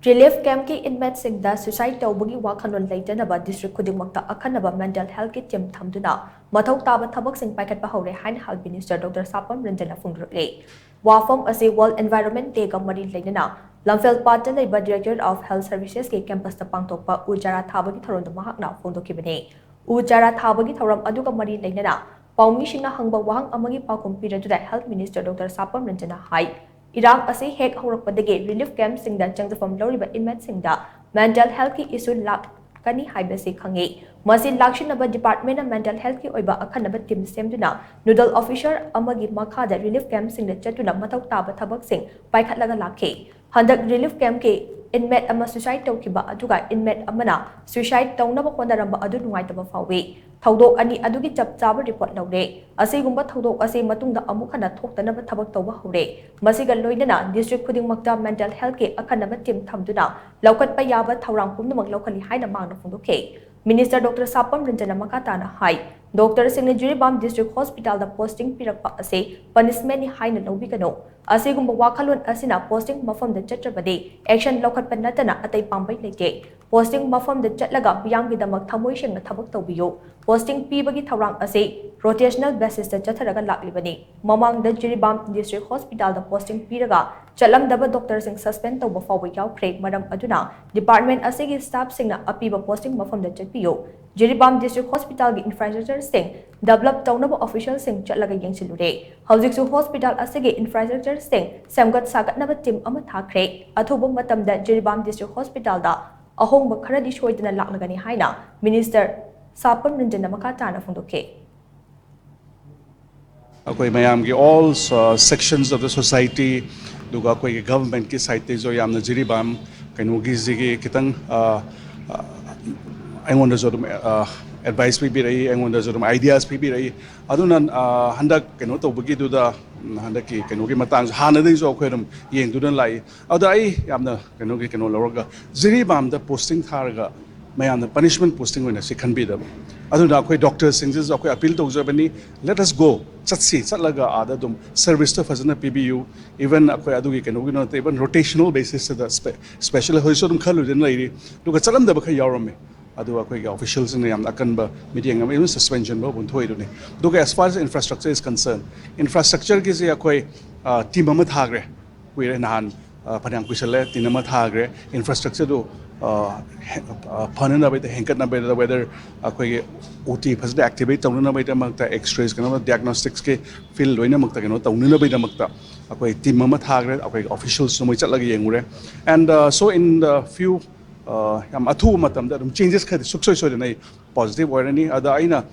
Relief camp ki inmate Singda suicide Toubagi Wakhallon Leitanaba district khudingmakta akhanaba mental health ki team thamduna mathou taba Thabak sing Paikhatpa Houre haina Health Minister Dr. Sapam Ranjan phongdorakli. Wafam ase World Environment Day ka mari leinana Lamphel Pata leiba Director of Health Services ki campus ta pangtokpa ujara thabagi thoronda mahakna phongdokibani. Ujara thabagi thoram aduga mari leinana paumi singna hangba wahang amagi pakum piratuda Health Minister Dr. Sapam Ranjan hai Irang ase hek haurakpadagi relief camp Singda changjafam loriba inmate Singda mental health ki issue lak kani haibase khangi masi lakshinaba department of mental health ki oiba akhanaba team semduna noodle officer amagi makhada relief camp Singda chatuna mathou taba Thabak sing paikhatlaga lakhe handak relief camp ki inmate ama suicide tawkiba aduga inmate amana suicide tawnaba honaramba adu nuwaitaba fawi thaudok ani adugi chap chaba report lawre asigumba thaudok ase matungda amukhana thoktanaba thabak tawba hore masiga loinana district khudingmakta mental health ke akhanaba team thamduna laukatpa yaba thaurang pumnamak laukhali haina mangna phongdokhe Minister Dr. Sapam Ranjan makatana hai Dr. Singda District Hospital da posting pirakpa ase punishment ni haina lobikano asigumba wakhalon asina posting mafam da chatrabade action laukatpa natana atai pambai leke posting mafam da chatlaga biyang gidamak thamoi sengna thabak tawbiyo posting pibagi thaurang ase rotational basis da chatharaga laklibani mamang da Jiribam District Hospital da posting piraga chalam daba doctor sing suspend tawba fawi yaukre maram aduna department asegi staff singna apiba posting mafam da chatpiyo Jiribam District Hospital gi infrastructure sing develop tawnaba official sing chatlaga yengsilure hawjiksu hospital asegi infrastructure sing samgat sagatnaba team ama thakre athuba matamda Jiribam District Hospital da ahongba kharadi soidana laklagani haina Minister Sapam Ranjan makatana phongdokhe akoi mayam ki all sections of the society duga akoi government ki side te jo yamna Jiribam kaino gi jigi kitang aingonda jo advice pi rai aingonda jo ideas pi rai aduna handak kaino to bugi du da handak ki kaino gi matang hana dei jo khoi ram yeng du dan lai ada ai yamna kaino gi kaino loroga Jiribam da posting tharaga mayam the punishment posting when se khan bi da aduna akoi doctors singjes akoi appeal to jabani let us go chatsi chatlaga ada dum service to fazana pbu even akoi adugi kaino gi no even rotational basis the special hoiso dum khalu den lai duga chalam da ba khai yaram me adu akoi ga officials ne yam akan ba meeting am even suspension ba bun thoi du ne duga as far as infrastructure is concerned infrastructure ki se akoi team am thagre kuire nahan phanang kuisale team am thagre infrastructure do Panana by the Hankatna by the weather, OT has activate Tauna by the Makta X-rays, diagnostics field, Winamakta, Tauna by the Makta, Team Mamat Hagre, officials, so much like Yangure. And so in the few Mathou Matam that changes success or any positive or any other aina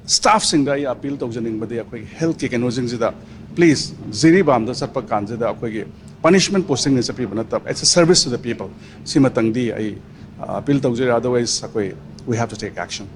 staff Singda appeal to Janing, but they are health kick and Zingzida. Please, Jiribam, the Sarpakanza, the punishment posting is a people, it's a service to the people. Simatangdi, I appeal to otherwise we have to take action.